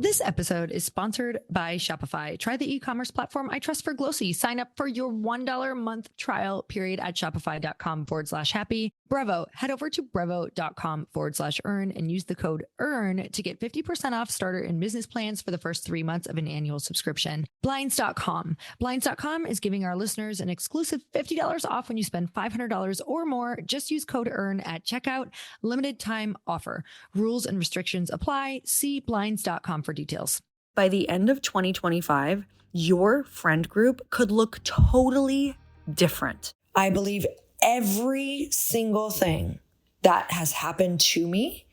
This episode is sponsored by Shopify. Try the e-commerce platform I trust for Glōci. Sign up for your $1 a month trial period at shopify.com/happy. Brevo, head over to brevo.com/earn and use the code EARN to get 50% off starter and business plans for the first 3 months of an annual subscription. Blinds.com. Blinds.com is giving our listeners an exclusive $50 off when you spend $500 or more. Just use code EARN at checkout. Limited time offer. Rules and restrictions apply. See blinds.com for details. By the end of 2025, your friend group could look totally different. I believe every single thing that has happened to me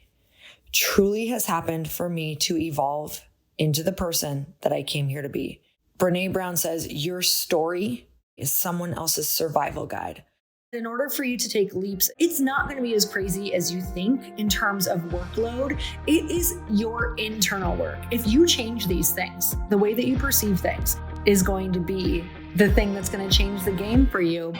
truly has happened for me to evolve into the person that I came here to be. Brené Brown says, your story is someone else's survival guide. In order for you to take leaps, it's not going to be as crazy as you think in terms of workload. It is your internal work. If you change these things, the way that you perceive things is going to be the thing that's going to change the game for you.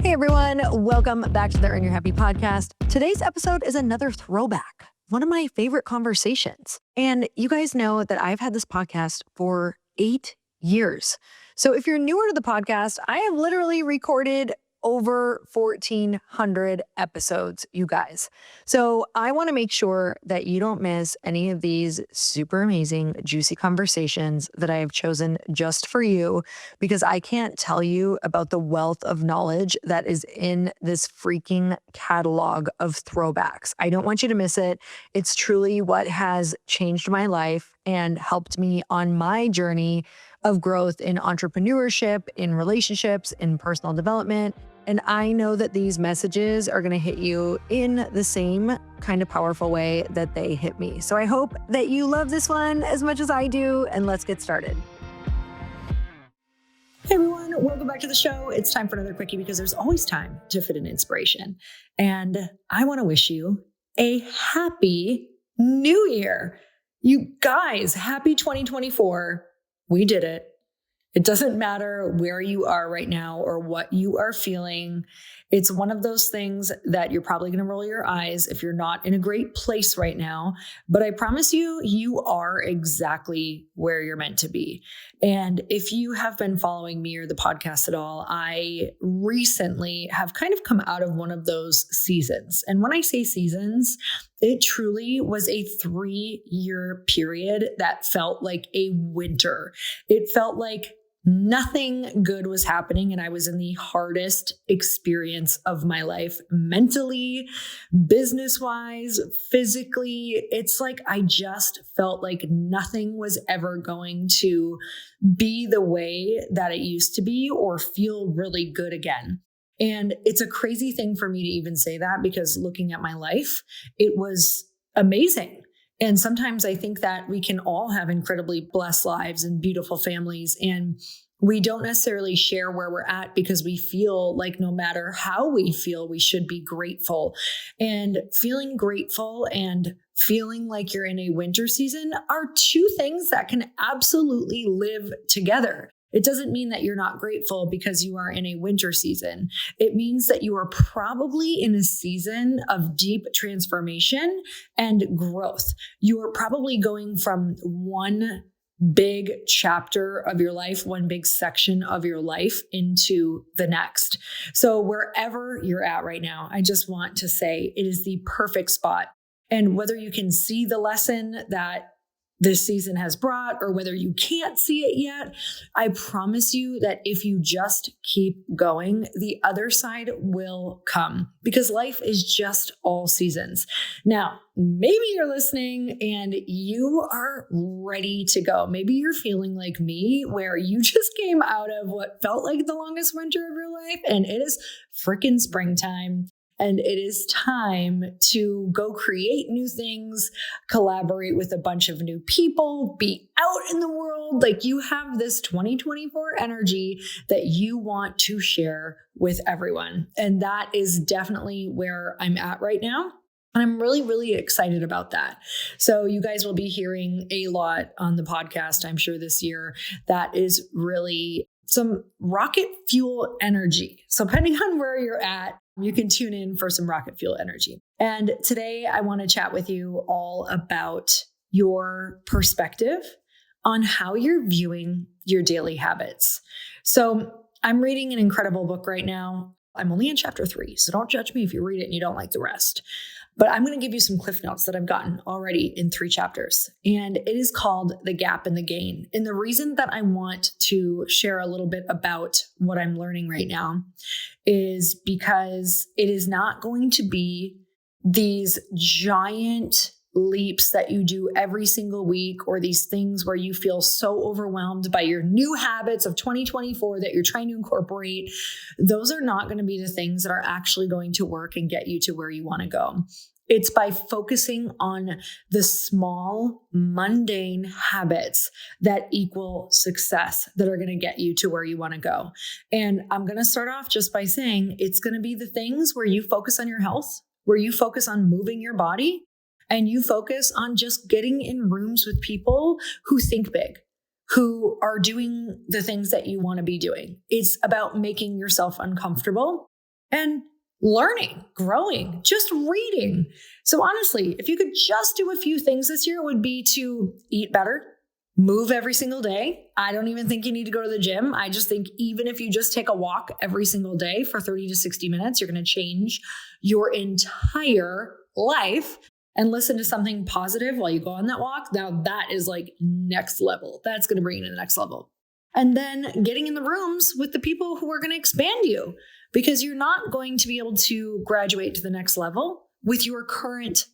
Hey everyone, welcome back to the Earn Your Happy podcast. Today's episode is another throwback, one of my favorite conversations. And you guys know that I've had this podcast for 8 years. So if you're newer to the podcast, I have literally recorded over 1,400 episodes, you guys. So I want to make sure that you don't miss any of these super amazing, juicy conversations that I have chosen just for you, because I can't tell you about the wealth of knowledge that is in this freaking catalog of throwbacks. I don't want you to miss it. It's truly what has changed my life and helped me on my journey of growth in entrepreneurship, in relationships, in personal development. And I know that these messages are going to hit you in the same kind of powerful way that they hit me. So I hope that you love this one as much as I do, and let's get started. Hey everyone, welcome back to the show. It's time for another quickie because there's always time to fit in inspiration. And I want to wish you a happy new year. You guys, happy 2024. We did it. It doesn't matter where you are right now or what you are feeling. It's one of those things that you're probably going to roll your eyes if you're not in a great place right now. But I promise you, you are exactly where you're meant to be. And if you have been following me or the podcast at all, I recently have kind of come out of one of those seasons. And when I say seasons, it truly was a 3-year period that felt like a winter. It felt like nothing good was happening, and I was in the hardest experience of my life, mentally, business-wise, physically. It's like I just felt like nothing was ever going to be the way that it used to be or feel really good again. And it's a crazy thing for me to even say that, because looking at my life, it was amazing. And sometimes I think that we can all have incredibly blessed lives and beautiful families, and we don't necessarily share where we're at because we feel like no matter how we feel, we should be grateful. And feeling grateful and feeling like you're in a winter season are two things that can absolutely live together. It doesn't mean that you're not grateful because you are in a winter season. It means that you are probably in a season of deep transformation and growth. You are probably going from one big chapter of your life, one big section of your life into the next. So wherever you're at right now, I just want to say it is the perfect spot. And whether you can see the lesson that this season has brought, or whether you can't see it yet, I promise you that if you just keep going, the other side will come, because life is just all seasons. Now, maybe you're listening and you are ready to go. Maybe you're feeling like me, where you just came out of what felt like the longest winter of your life, and it is freaking springtime. And it is time to go create new things, collaborate with a bunch of new people, be out in the world. Like, you have this 2024 energy that you want to share with everyone. And that is definitely where I'm at right now. And I'm really, really excited about that. So you guys will be hearing a lot on the podcast, I'm sure, this year that is really some rocket fuel energy. So depending on where you're at, you can tune in for some rocket fuel energy. And today I want to chat with you all about your perspective on how you're viewing your daily habits. So I'm reading an incredible book right now. I'm only in chapter 3, so don't judge me if you read it and you don't like the rest. But I'm going to give you some cliff notes that I've gotten already in 3 chapters. And it is called The Gap and the Gain. And the reason that I want to share a little bit about what I'm learning right now is because it is not going to be these giant leaps that you do every single week, or these things where you feel so overwhelmed by your new habits of 2024 that you're trying to incorporate. Those are not going to be the things that are actually going to work and get you to where you want to go. It's by focusing on the small, mundane habits that equal success that are going to get you to where you want to go. And I'm going to start off just by saying it's going to be the things where you focus on your health, where you focus on moving your body, and you focus on just getting in rooms with people who think big, who are doing the things that you want to be doing. It's about making yourself uncomfortable and learning, growing, just reading. So honestly, if you could just do a few things this year, it would be to eat better, move every single day. I don't even think you need to go to the gym. I just think even if you just take a walk every single day for 30 to 60 minutes, you're going to change your entire life. And listen to something positive while you go on that walk. Now that is like next level. That's going to bring you to the next level. And then getting in the rooms with the people who are going to expand you, because you're not going to be able to graduate to the next level with your current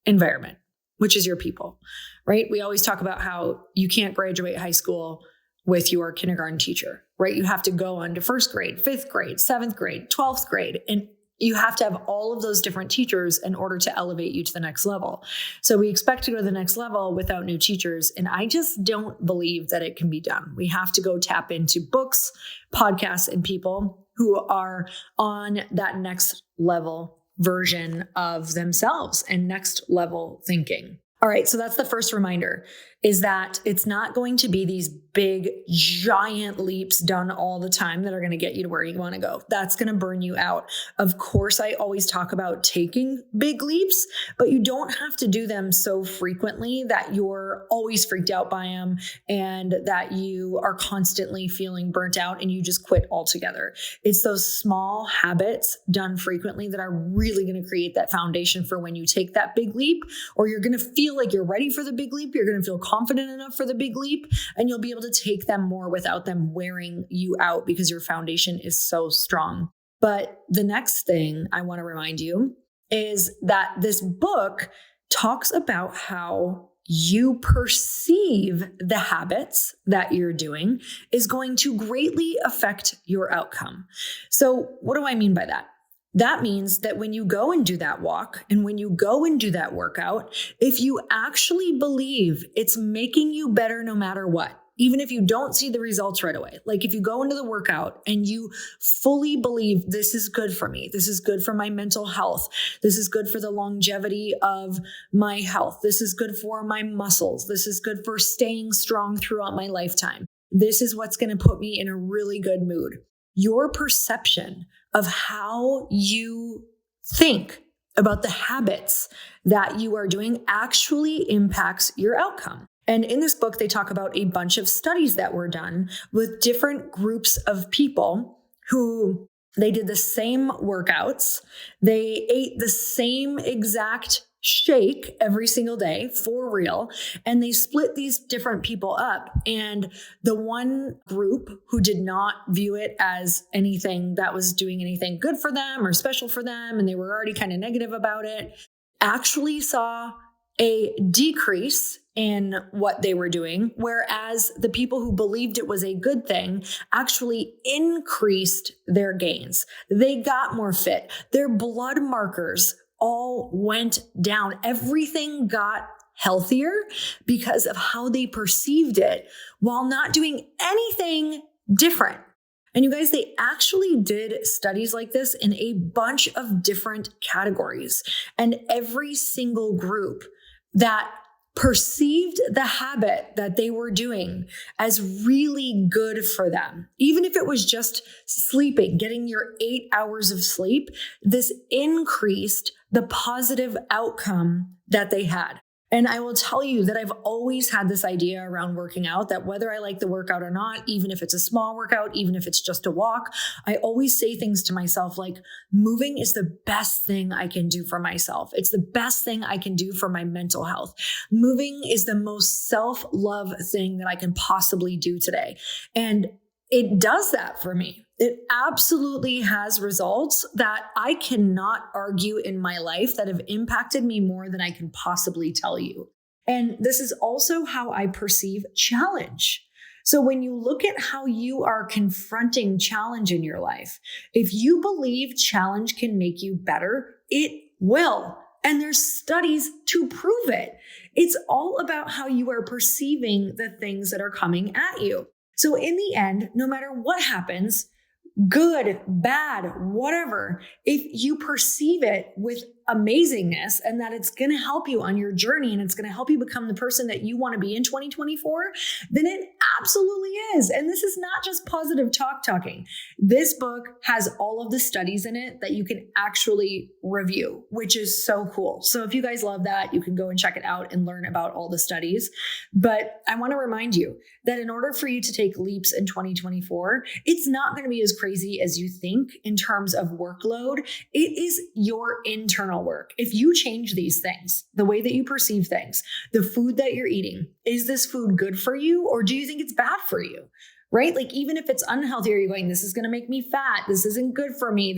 environment, which is your people, right? We always talk about how you can't graduate high school with your kindergarten teacher, right? You have to go on to 1st grade, 5th grade, 7th grade, 12th grade, and you have to have all of those different teachers in order to elevate you to the next level. So we expect to go to the next level without new teachers. And I just don't believe that it can be done. We have to go tap into books, podcasts, and people who are on that next level version of themselves and next level thinking. All right. So that's the first reminder, is that it's not going to be these big, giant leaps done all the time that are going to get you to where you want to go. That's going to burn you out. Of course, I always talk about taking big leaps, but you don't have to do them so frequently that you're always freaked out by them and that you are constantly feeling burnt out and you just quit altogether. It's those small habits done frequently that are really going to create that foundation for when you take that big leap, or you're going to feel like you're ready for the big leap. You're going to feel confident enough for the big leap, and you'll be able to take them more without them wearing you out because your foundation is so strong. But the next thing I want to remind you is that this book talks about how you perceive the habits that you're doing is going to greatly affect your outcome. So what do I mean by that? That means that when you go and do that walk and when you go and do that workout, if you actually believe it's making you better no matter what, even if you don't see the results right away, like if you go into the workout and you fully believe this is good for me, this is good for my mental health, this is good for the longevity of my health, this is good for my muscles, this is good for staying strong throughout my lifetime, this is what's going to put me in a really good mood. Your perception of how you think about the habits that you are doing actually impacts your outcome. And in this book, they talk about a bunch of studies that were done with different groups of people who they did the same workouts. They ate the same exact shake every single day for real. And they split these different people up. And the one group who did not view it as anything that was doing anything good for them or special for them, and they were already kind of negative about it, actually saw a decrease in what they were doing, whereas the people who believed it was a good thing actually increased their gains. They got more fit. Their blood markers all went down. Everything got healthier because of how they perceived it while not doing anything different. And you guys, they actually did studies like this in a bunch of different categories. And every single group that perceived the habit that they were doing as really good for them. Even if it was just sleeping, getting your 8 hours of sleep, this increased the positive outcome that they had. And I will tell you that I've always had this idea around working out that whether I like the workout or not, even if it's a small workout, even if it's just a walk, I always say things to myself like, moving is the best thing I can do for myself. It's the best thing I can do for my mental health. Moving is the most self-love thing that I can possibly do today. And it does that for me. It absolutely has results that I cannot argue in my life that have impacted me more than I can possibly tell you. And this is also how I perceive challenge. So when you look at how you are confronting challenge in your life, if you believe challenge can make you better, it will. And there's studies to prove it. It's all about how you are perceiving the things that are coming at you. So in the end, no matter what happens, good, bad, whatever, if you perceive it with amazingness and that it's going to help you on your journey and it's going to help you become the person that you want to be in 2024, then it absolutely is. And this is not just positive talking. This book has all of the studies in it that you can actually review, which is so cool. So if you guys love that, you can go and check it out and learn about all the studies. But I want to remind you that in order for you to take leaps in 2024, it's not going to be as crazy as you think in terms of workload. It is your internal work. If you change these things, the way that you perceive things, the food that you're eating, is this food good for you or do you think it's bad for you? Right? Like even if it's unhealthy, are you going, this is going to make me fat. This isn't good for me.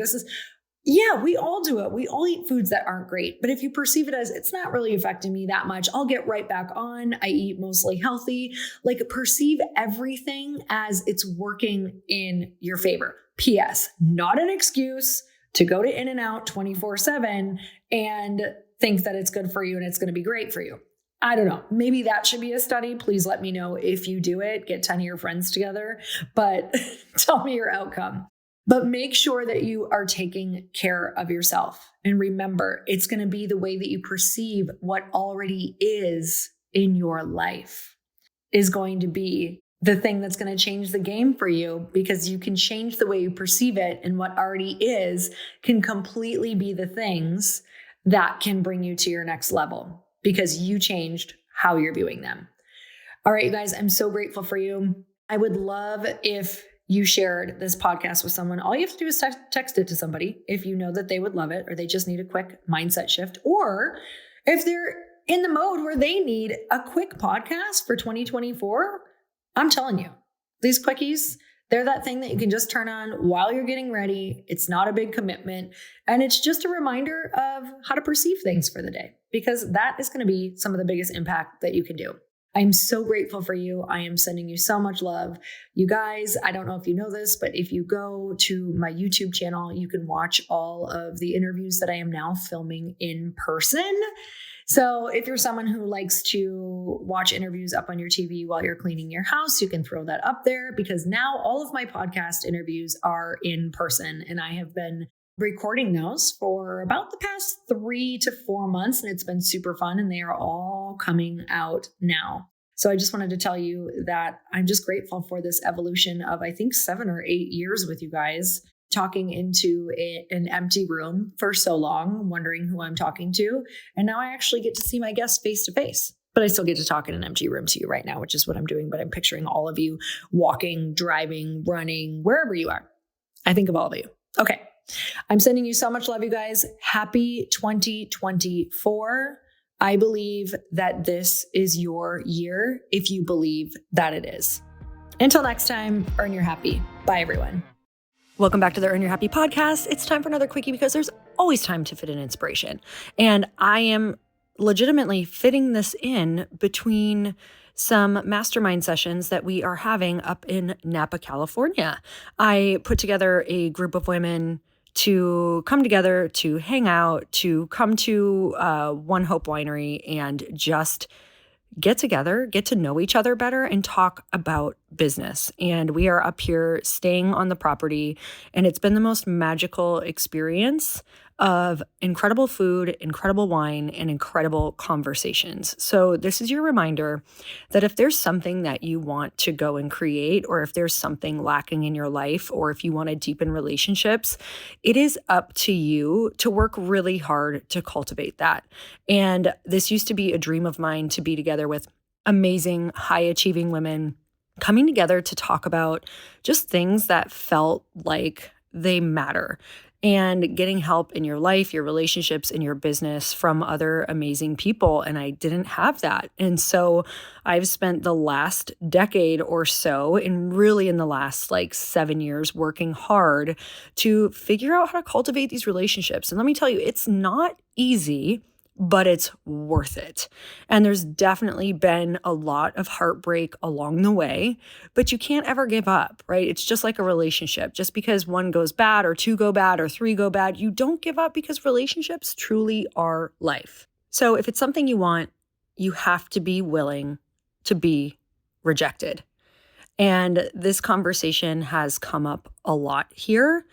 Yeah, we all do it. We all eat foods that aren't great. But if you perceive it as it's not really affecting me that much, I'll get right back on. I eat mostly healthy. Like perceive everything as it's working in your favor. P.S. Not an excuse to go to In-N-Out 24/7 and think that it's good for you and it's going to be great for you. I don't know. Maybe that should be a study. Please let me know if you do it. Get 10 of your friends together, but tell me your outcome. But make sure that you are taking care of yourself. And remember, it's going to be the way that you perceive what already is in your life is going to be the thing that's going to change the game for you, because you can change the way you perceive it, and what already is can completely be the things that can bring you to your next level because you changed how you're viewing them. All right, you guys, I'm so grateful for you. I would love if you shared this podcast with someone. All you have to do is text it to somebody if you know that they would love it or they just need a quick mindset shift, or if they're in the mode where they need a quick podcast for 2024. I'm telling you, these quickies, they're that thing that you can just turn on while you're getting ready. It's not a big commitment. And it's just a reminder of how to perceive things for the day, because that is going to be some of the biggest impact that you can do. I'm so grateful for you. I am sending you so much love. You guys, I don't know if you know this, but if you go to my YouTube channel, you can watch all of the interviews that I am now filming in person. So if you're someone who likes to watch interviews up on your TV while you're cleaning your house, you can throw that up there, because now all of my podcast interviews are in person, and I have been recording those for about the past 3 to 4 months, and it's been super fun, and they are all coming out now. So I just wanted to tell you that I'm just grateful for this evolution of, I think, 7 or 8 years with you guys, talking into an empty room for so long, wondering who I'm talking to. And now I actually get to see my guests face to face, but I still get to talk in an empty room to you right now, which is what I'm doing. But I'm picturing all of you walking, driving, running, wherever you are. I think of all of you. Okay. I'm sending you so much love, you guys. Happy 2024. I believe that this is your year if you believe that it is. Until next time, earn your happy. Bye, everyone. Welcome back to the Earn Your Happy podcast. It's time for another quickie, because there's always time to fit in inspiration. And I am legitimately fitting this in between some mastermind sessions that we are having up in Napa, California. I put together a group of women to come together, to hang out, to come to One Hope Winery and just get together, get to know each other better, and talk about business. And we are up here staying on the property. And it's been the most magical experience of incredible food, incredible wine, and incredible conversations. So this is your reminder that if there's something that you want to go and create, or if there's something lacking in your life, or if you want to deepen relationships, it is up to you to work really hard to cultivate that. And this used to be a dream of mine, to be together with amazing, high achieving women coming together to talk about just things that felt like they matter, and getting help in your life, your relationships, and your business from other amazing people. And I didn't have that. And so I've spent the last decade or so, and really in the last 7 years, working hard to figure out how to cultivate these relationships. And let me tell you, it's not easy, but it's worth it. And there's definitely been a lot of heartbreak along the way, but you can't ever give up, right? It's just like a relationship. Just because one goes bad, or two go bad, or three go bad, you don't give up, because relationships truly are life. So if it's something you want, you have to be willing to be rejected. And this conversation has come up a lot here,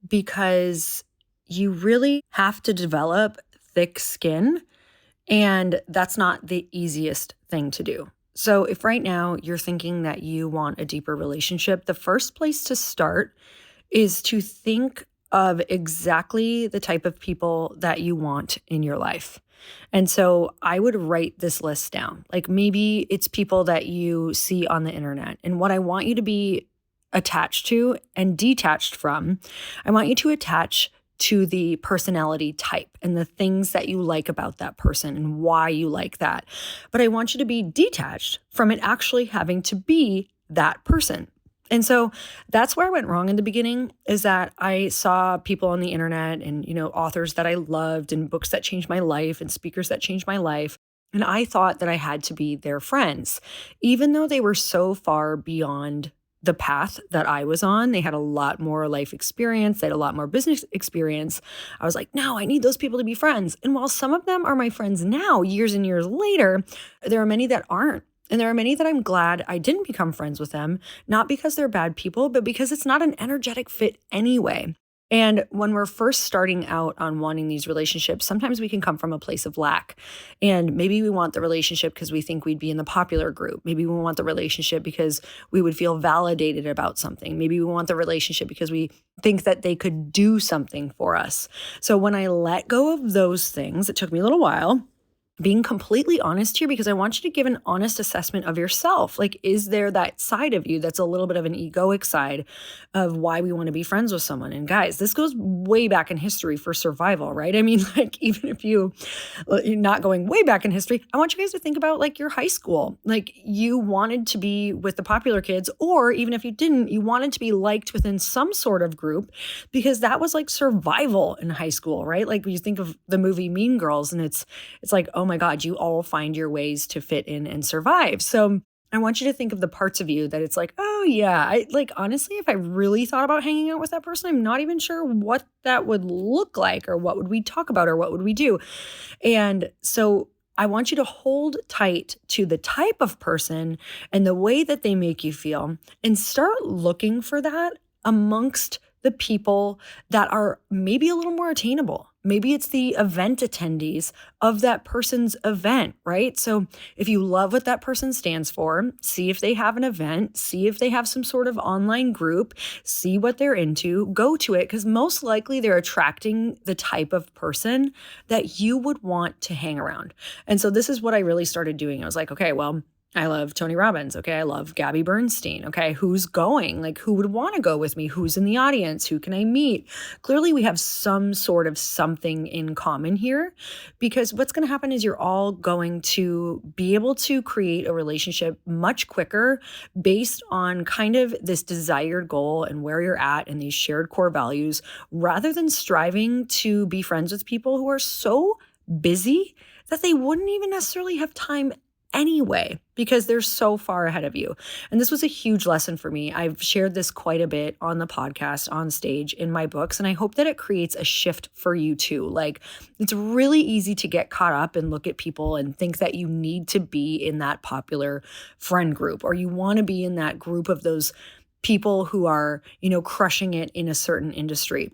because you really have to develop thick skin, and that's not the easiest thing to do. So if right now you're thinking that you want a deeper relationship, the first place to start is to think of exactly the type of people that you want in your life. And so I would write this list down. Maybe it's people that you see on the internet, and what I want you to be attached to and detached from, I want you to attach to the personality type and the things that you like about that person and why you like that. But I want you to be detached from it actually having to be that person. And so that's where I went wrong in the beginning, is that I saw people on the internet and, authors that I loved, and books that changed my life, and speakers that changed my life. And I thought that I had to be their friends, even though they were so far beyond the path that I was on. They had a lot more life experience. They had a lot more business experience. I was like, no, I need those people to be friends. And while some of them are my friends now, years and years later, there are many that aren't. And there are many that I'm glad I didn't become friends with them, not because they're bad people, but because it's not an energetic fit anyway. And when we're first starting out on wanting these relationships, sometimes we can come from a place of lack. And maybe we want the relationship because we think we'd be in the popular group. Maybe we want the relationship because we would feel validated about something. Maybe we want the relationship because we think that they could do something for us. So when I let go of those things, it took me a little while, being completely honest here, because I want you to give an honest assessment of yourself. Is there that side of you that's a little bit of an egoic side of why we want to be friends with someone? And guys, this goes way back in history for survival, right? I mean, even if you're not going way back in history, I want you guys to think about your high school. You wanted to be with the popular kids, or even if you didn't, you wanted to be liked within some sort of group, because that was survival in high school, right? You think of the movie Mean Girls, and it's oh my God, you all find your ways to fit in and survive. So I want you to think of the parts of you that it's oh yeah, honestly, if I really thought about hanging out with that person, I'm not even sure what that would look like, or what would we talk about, or what would we do. And so I want you to hold tight to the type of person and the way that they make you feel, and start looking for that amongst the people that are maybe a little more attainable. Maybe it's the event attendees of that person's event, right? So if you love what that person stands for, see if they have an event, see if they have some sort of online group, see what they're into, go to it, because most likely they're attracting the type of person that you would want to hang around. And so this is what I really started doing. I was like, okay, well, I love Tony Robbins. Okay. I love Gabby Bernstein. Okay. Who's going? Who would want to go with me? Who's in the audience? Who can I meet? Clearly, we have some sort of something in common here, because what's going to happen is you're all going to be able to create a relationship much quicker based on kind of this desired goal and where you're at and these shared core values, rather than striving to be friends with people who are so busy that they wouldn't even necessarily have time anyway, because they're so far ahead of you. And this was a huge lesson for me. I've shared this quite a bit on the podcast, on stage, in my books, and I hope that it creates a shift for you too. Like, it's really easy to get caught up and look at people and think that you need to be in that popular friend group, or you want to be in that group of those people who are, crushing it in a certain industry.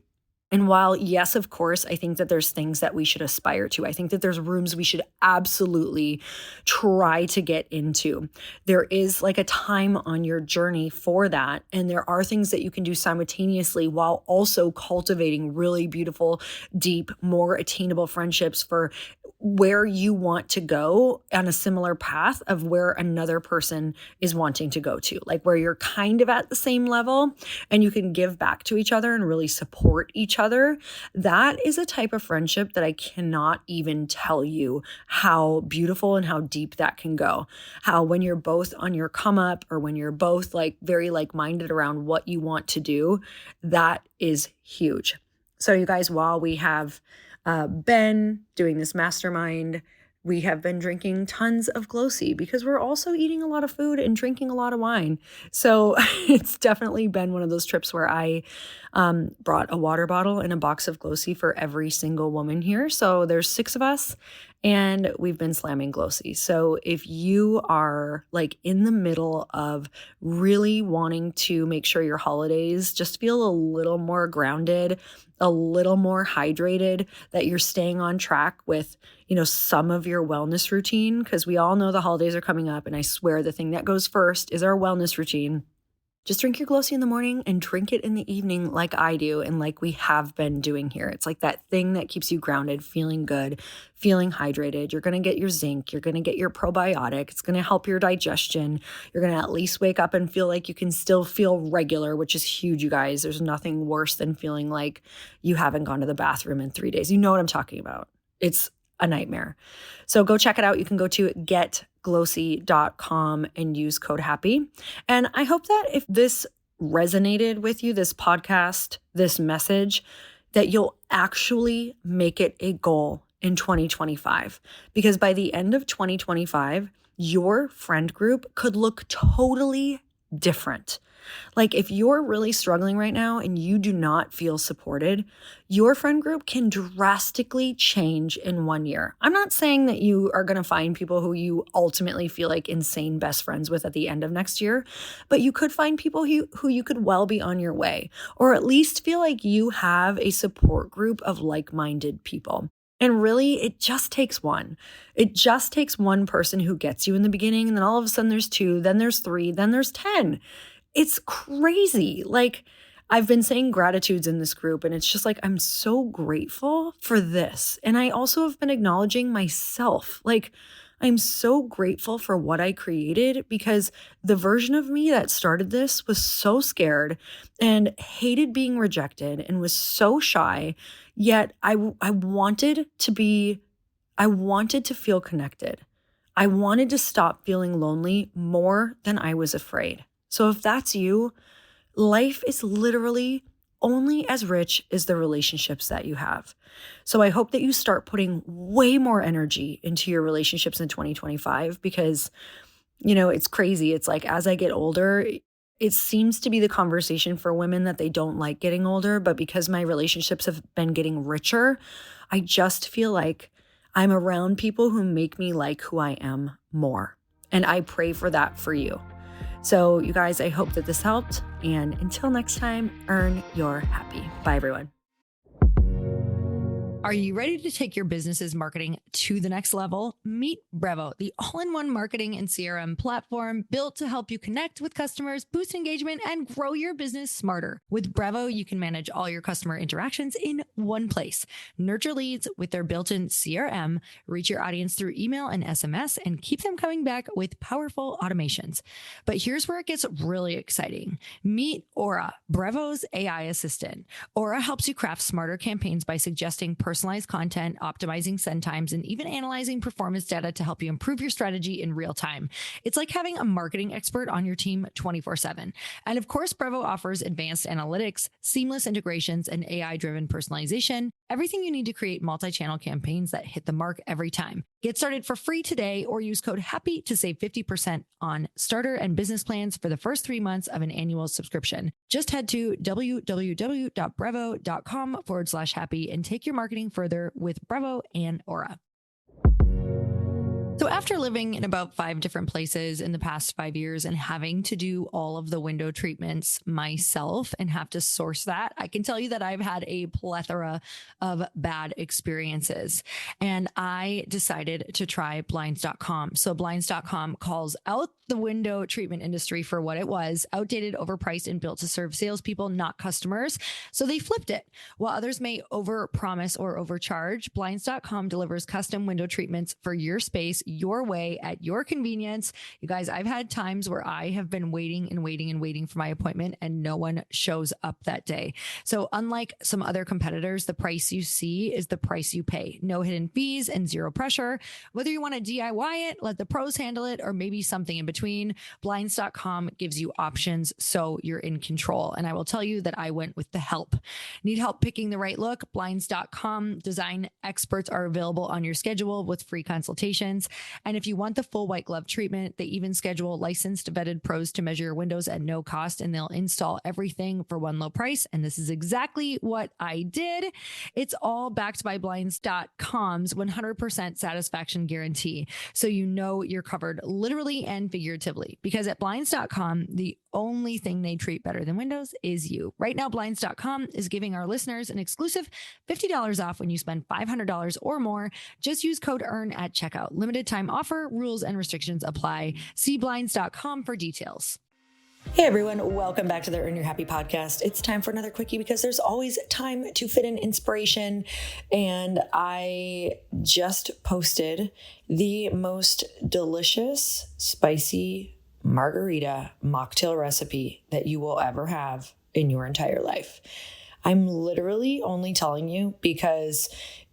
And while, yes, of course, I think that there's things that we should aspire to. I think that there's rooms we should absolutely try to get into. There is like a time on your journey for that. And there are things that you can do simultaneously while also cultivating really beautiful, deep, more attainable friendships for where you want to go on a similar path of where another person is wanting to go to, like where you're kind of at the same level and you can give back to each other and really support each other. That is a type of friendship that I cannot even tell you how beautiful and how deep that can go. How when you're both on your come up, or when you're both like very like-minded around what you want to do, that is huge. So you guys, while we have been doing this mastermind, we have been drinking tons of Glōci because we're also eating a lot of food and drinking a lot of wine. So it's definitely been one of those trips where I brought a water bottle and a box of Glōci for every single woman here. So there's 6 of us and we've been slamming Glōci. So if you are like in the middle of really wanting to make sure your holidays just feel a little more grounded, a little more hydrated, that you're staying on track with, some of your wellness routine, because we all know the holidays are coming up. And I swear the thing that goes first is our wellness routine. Just drink your Glōci in the morning and drink it in the evening like I do and like we have been doing here. It's like that thing that keeps you grounded, feeling good, feeling hydrated. You're going to get your zinc. You're going to get your probiotic. It's going to help your digestion. You're going to at least wake up and feel like you can still feel regular, which is huge, you guys. There's nothing worse than feeling like you haven't gone to the bathroom in 3 days. You know what I'm talking about. It's a nightmare. So go check it out. You can go to getglōci.com and use code HAPPY. And I hope that if this resonated with you, this podcast, this message, that you'll actually make it a goal in 2025. Because by the end of 2025, your friend group could look totally different. Like if you're really struggling right now and you do not feel supported, your friend group can drastically change in 1 year. I'm not saying that you are going to find people who you ultimately feel like insane best friends with at the end of next year, but you could find people who you could well be on your way, or at least feel like you have a support group of like-minded people. And really, it just takes one. It just takes one person who gets you in the beginning, and then all of a sudden there's 2, then there's 3, then there's 10. It's crazy. Like, I've been saying gratitudes in this group, and it's just like, I'm so grateful for this. And I also have been acknowledging myself. Like, I'm so grateful for what I created, because the version of me that started this was so scared and hated being rejected and was so shy. Yet I wanted to feel connected. I wanted to stop feeling lonely more than I was afraid. So if that's you, life is literally only as rich as the relationships that you have. So I hope that you start putting way more energy into your relationships in 2025, because, it's crazy. It's like, as I get older, it seems to be the conversation for women that they don't like getting older. But because my relationships have been getting richer, I just feel like I'm around people who make me like who I am more. And I pray for that for you. So you guys, I hope that this helped. And until next time, earn your happy. Bye, everyone. Are you ready to take your business's marketing to the next level? Meet Brevo, the all-in-one marketing and CRM platform built to help you connect with customers, boost engagement, and grow your business smarter. With Brevo, you can manage all your customer interactions in one place, nurture leads with their built-in CRM, reach your audience through email and SMS, and keep them coming back with powerful automations. But here's where it gets really exciting. Meet Aura, Brevo's AI assistant. Aura helps you craft smarter campaigns by suggesting personalized personalized content, optimizing send times, and even analyzing performance data to help you improve your strategy in real time. It's like having a marketing expert on your team 24/7. And of course, Brevo offers advanced analytics, seamless integrations, and AI-driven personalization, everything you need to create multi-channel campaigns that hit the mark every time. Get started for free today or use code HAPPY to save 50% on starter and business plans for the first 3 months of an annual subscription. Just head to www.brevo.com/happy and take your marketing further with Brevo and Aura. So after living in about 5 different places in the past 5 years and having to do all of the window treatments myself and have to source that, I can tell you that I've had a plethora of bad experiences. And I decided to try Blinds.com. So Blinds.com calls out the window treatment industry for what it was: outdated, overpriced, and built to serve salespeople, not customers. So they flipped it. While others may overpromise or overcharge, Blinds.com delivers custom window treatments for your space, your way, at your convenience. You guys, I've had times where I have been waiting for my appointment and no one shows up that day. So unlike some other competitors, the price you see is the price you pay. No hidden fees and zero pressure. Whether you want to DIY it, let the pros handle it, or maybe something in between, Blinds.com gives you options so you're in control. And I will tell you that I went with the help. Need help picking the right look? Blinds.com design experts are available on your schedule with free consultations. And if you want the full white glove treatment, they even schedule licensed vetted pros to measure your windows at no cost, and they'll install everything for one low price. And this is exactly what I did. It's all backed by Blinds.com's 100% satisfaction guarantee. So you know you're covered literally and figuratively, because at Blinds.com, the only thing they treat better than windows is you. Right now, Blinds.com is giving our listeners an exclusive $50 off when you spend $500 or more. Just use code EARN at checkout. Limited time offer, rules and restrictions apply. See Blinds.com for details. Hey everyone, welcome back to the Earn Your Happy podcast. It's time for another quickie because there's always time to fit in inspiration. And I just posted the most delicious, spicy margarita mocktail recipe that you will ever have in your entire life. I'm literally only telling you because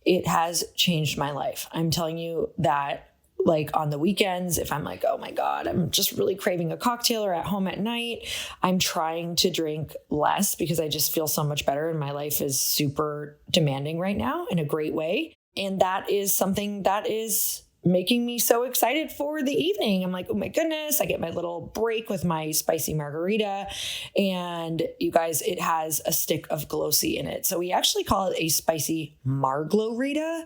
it has changed my life. I'm telling you that, like, on the weekends, if I'm like, oh my God, I'm just really craving a cocktail, or at home at night, I'm trying to drink less because I just feel so much better and my life is super demanding right now in a great way. And that is something that is making me so excited for the evening. I'm like, oh my goodness, I get my little break with my spicy margarita. And you guys, it has a stick of Glōci in it. So we actually call it a spicy marglorita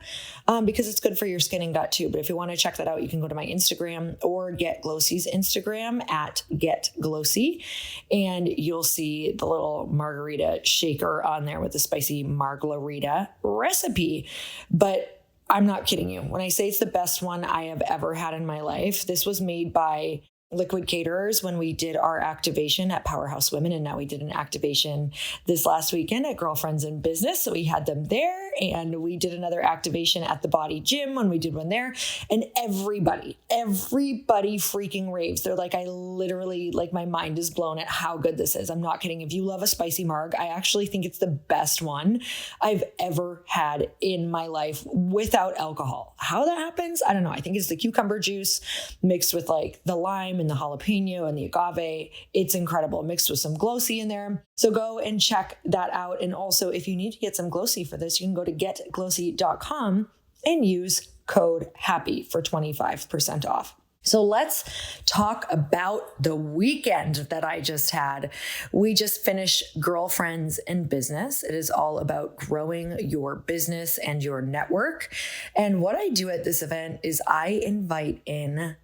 because it's good for your skin and gut too. But if you want to check that out, you can go to my Instagram or get Glōci's Instagram at getglōci, and you'll see the little margarita shaker on there with the spicy marglorita recipe. But I'm not kidding you when I say it's the best one I have ever had in my life. This was made by Liquid Caterers when we did our activation at Powerhouse Women. And now we did an activation this last weekend at Girlfriends in Business. So we had them there, and we did another activation at the Body Gym when we did one there. And everybody freaking raves. They're like, I literally, like, my mind is blown at how good this is. I'm not kidding. If you love a spicy marg, I actually think it's the best one I've ever had in my life without alcohol. How that happens, I don't know. I think it's the cucumber juice mixed with like the lime and the jalapeno and the agave. It's incredible, mixed with some Glōci in there. So go and check that out. And also, if you need to get some Glōci for this, you can go to getglōci.com and use code HAPPY for 25% off. So let's talk about the weekend that I just had. We just finished Girlfriends in Business. It is all about growing your business and your network. And what I do at this event is I invite in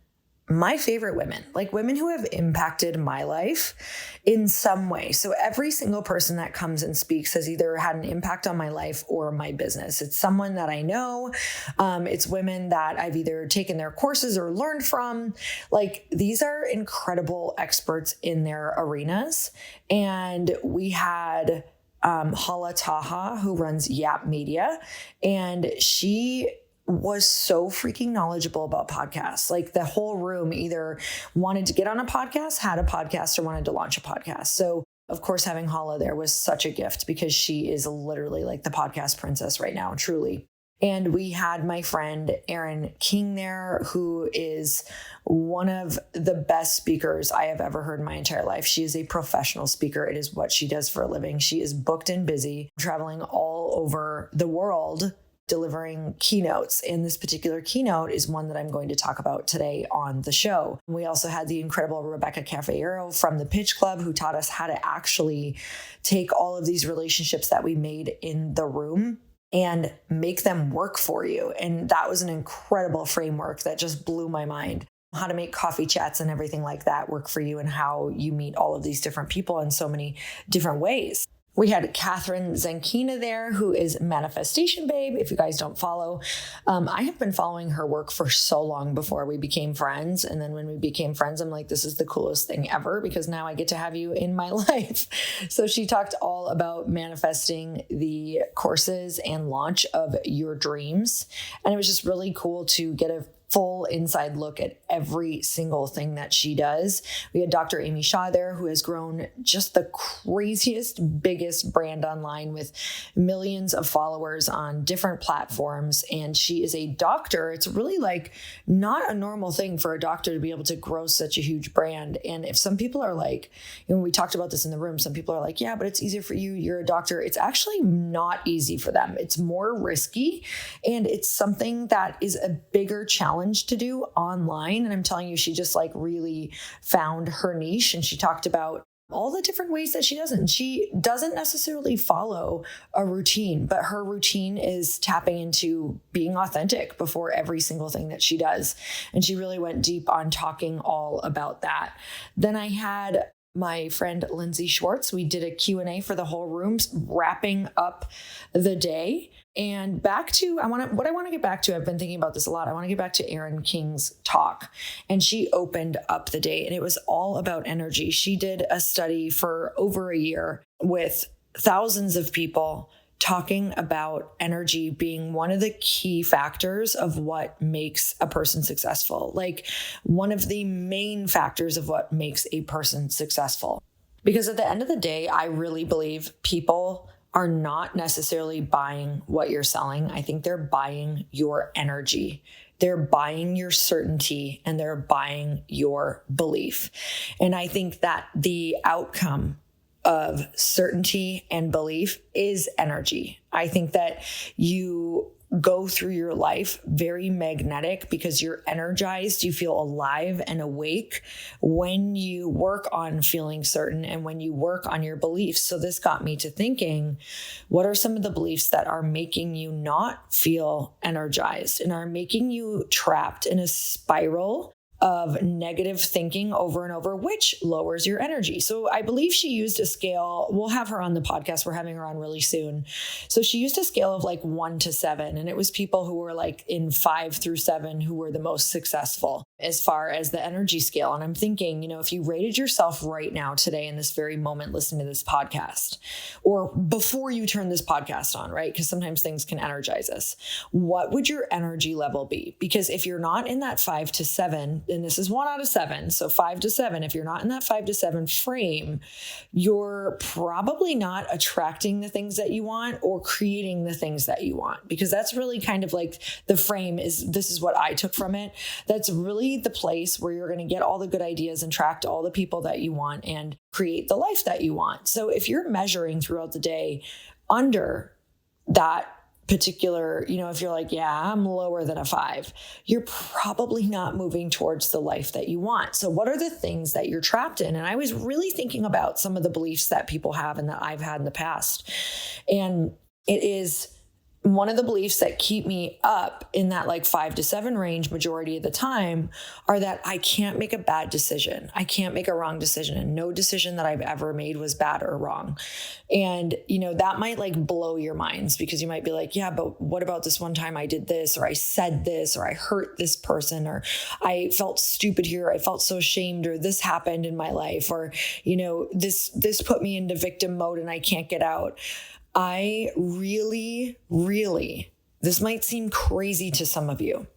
my favorite women, like women who have impacted my life in some way. So every single person that comes and speaks has either had an impact on my life or my business. It's someone that I know. It's women that I've either taken their courses or learned from. Like, these are incredible experts in their arenas. And we had Hala Taha, who runs Yap Media, and she was so freaking knowledgeable about podcasts. Like, the whole room either wanted to get on a podcast, had a podcast, or wanted to launch a podcast. So Of course, having Hala there was such a gift because she is literally like the podcast princess right now, truly. And we had my friend Erin King there, who is one of the best speakers I have ever heard in my entire life. She is a professional speaker. It is what she does for a living. She is booked and busy, traveling all over the world, delivering keynotes. And this particular keynote is one that I'm going to talk about today on the show. We also had the incredible Rebecca Cafeiro from the Pitch Club, who taught us how to actually take all of these relationships that we made in the room and make them work for you. And that was an incredible framework that just blew my mind. How to make coffee chats and everything like that work for you and how you meet all of these different people in so many different ways. We had Catherine Zankina there, who is Manifestation Babe. If you guys don't follow, I have been following her work for so long before we became friends. And then when we became friends, I'm like, this is the coolest thing ever because now I get to have you in my life. So she talked all about manifesting the courses and launch of your dreams. And it was just really cool to get a full inside look at every single thing that she does. We had Dr. Amy Shaw there, who has grown just the craziest, biggest brand online with millions of followers on different platforms. And she is a doctor. It's really like not a normal thing for a doctor to be able to grow such a huge brand. And if some people are like, and we talked about this in the room, some people are like, yeah, but it's easier for you. You're a doctor. It's actually not easy for them. It's more risky. And it's something that is a bigger challenge to do online. And I'm telling you, she just like really found her niche. And she talked about all the different ways that she does it. And she doesn't necessarily follow a routine, but her routine is tapping into being authentic before every single thing that she does. And she really went deep on talking all about that. Then I had my friend Lindsay Schwartz. We did a Q&A for the whole room, wrapping up the day. And back to, what I want to get back to, I've been thinking about this a lot. I want to get back to Erin King's talk. And she opened up the day and it was all about energy. She did a study for over a year with thousands of people talking about energy being one of the key factors of what makes a person successful. Like one of the main factors of what makes a person successful. Because at the end of the day, I really believe people are not necessarily buying what you're selling. I think they're buying your energy. They're buying your certainty and they're buying your belief. And I think that the outcome of certainty and belief is energy. I think that you go through your life very magnetic because you're energized, you feel alive and awake when you work on feeling certain and when you work on your beliefs. So this got me to thinking, what are some of the beliefs that are making you not feel energized and are making you trapped in a spiral of negative thinking over and over, which lowers your energy. So I believe she used a scale. We'll have her on the podcast. We're having her on really soon. So she used a scale of like 1 to 7. And it was people who were like in 5 through 7 who were the most successful as far as the energy scale. And I'm thinking, if you rated yourself right now today in this very moment, listening to this podcast, or before you turn this podcast on, right? Because sometimes things can energize us. What would your energy level be? Because if you're not in that 5 to 7, and this is 1 out of 7, so 5 to 7, if you're not in that 5 to 7 frame, you're probably not attracting the things that you want or creating the things that you want, because that's really kind of like the frame is, this is what I took from it. That's really the place where you're going to get all the good ideas and attract all the people that you want and create the life that you want. So if you're measuring throughout the day under that particular, if you're like, yeah, I'm lower than a 5, you're probably not moving towards the life that you want. So what are the things that you're trapped in? And I was really thinking about some of the beliefs that people have and that I've had in the past. And it is one of the beliefs that keep me up in that like 5 to 7 range majority of the time are that I can't make a bad decision. I can't make a wrong decision, and no decision that I've ever made was bad or wrong. And, that might like blow your minds, because you might be like, yeah, but what about this one time I did this, or I said this, or I hurt this person, or I felt stupid here. I felt so ashamed, or this happened in my life, or, this put me into victim mode and I can't get out. I really, this might seem crazy to some of you.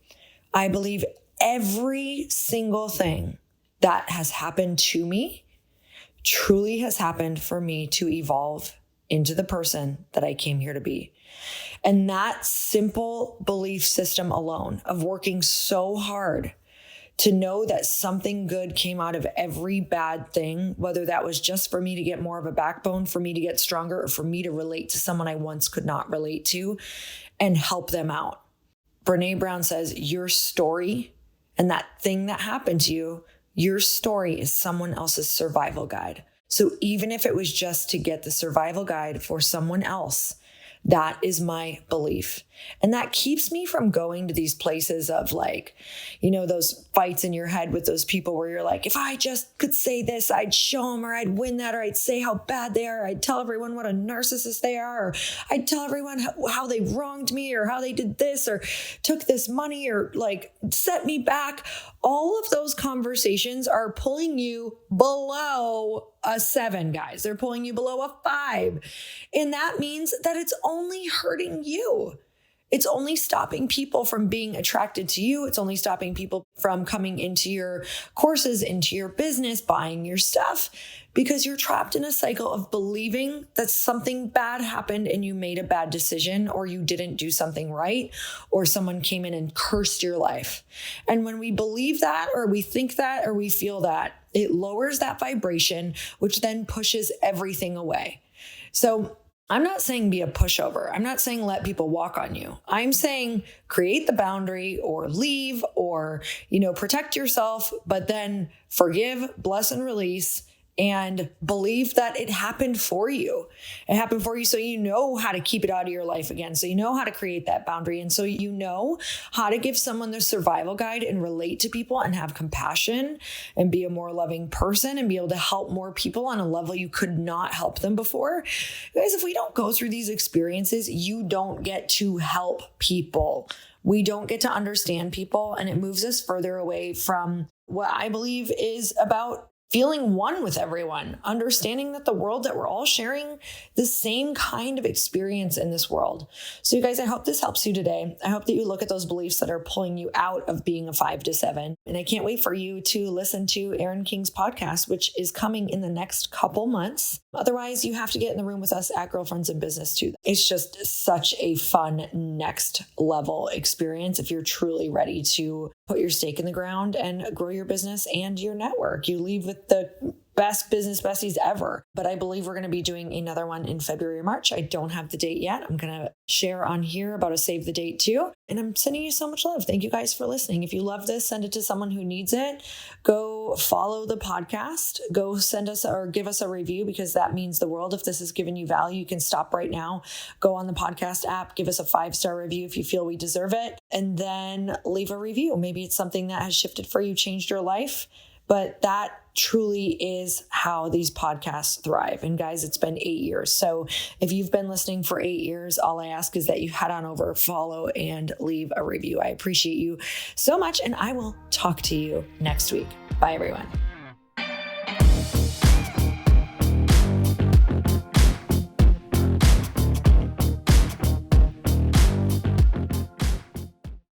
I believe every single thing that has happened to me truly has happened for me to evolve into the person that I came here to be. And that simple belief system alone of working so hard to know that something good came out of every bad thing, whether that was just for me to get more of a backbone, for me to get stronger, or for me to relate to someone I once could not relate to and help them out. Brené Brown says, your story and that thing that happened to you, your story is someone else's survival guide. So even if it was just to get the survival guide for someone else, that is my belief. And that keeps me from going to these places of like, those fights in your head with those people where you're like, if I just could say this, I'd show them, or I'd win that, or I'd say how bad they are. I'd tell everyone what a narcissist they are, or I'd tell everyone how they wronged me, or how they did this, or took this money, or like set me back. All of those conversations are pulling you below a 7, guys. They're pulling you below a 5. And that means that it's only hurting you. It's only stopping people from being attracted to you. It's only stopping people from coming into your courses, into your business, buying your stuff, because you're trapped in a cycle of believing that something bad happened and you made a bad decision, or you didn't do something right, or someone came in and cursed your life. And when we believe that, or we think that, or we feel that, it lowers that vibration, which then pushes everything away. So I'm not saying be a pushover. I'm not saying let people walk on you. I'm saying create the boundary, or leave, or, protect yourself, but then forgive, bless, and release, and believe that it happened for you. It happened for you so you know how to keep it out of your life again. So you know how to create that boundary. And so you know how to give someone their survival guide and relate to people and have compassion and be a more loving person and be able to help more people on a level you could not help them before. Guys, if we don't go through these experiences, you don't get to help people. We don't get to understand people, and it moves us further away from what I believe is about feeling one with everyone, understanding that the world, that we're all sharing the same kind of experience in this world. So you guys, I hope this helps you today. I hope that you look at those beliefs that are pulling you out of being a 5 to 7. And I can't wait for you to listen to Erin King's podcast, which is coming in the next couple months. Otherwise, you have to get in the room with us at Girlfriends in Business too. It's just such a fun next level experience if you're truly ready to put your stake in the ground and grow your business and your network. You leave with the best business besties ever. But I believe we're going to be doing another one in February or March. I don't have the date yet. I'm going to share on here about a save the date too. And I'm sending you so much love. Thank you guys for listening. If you love this, send it to someone who needs it. Go follow the podcast. Go send us or give us a review, because that means the world. If this has given you value, you can stop right now. Go on the podcast app, give us a 5-star review if you feel we deserve it, and then leave a review. Maybe it's something that has shifted for you, changed your life. But that truly is how these podcasts thrive. And guys, it's been 8 years. So if you've been listening for 8 years, all I ask is that you head on over, follow, and leave a review. I appreciate you so much. And I will talk to you next week. Bye, everyone.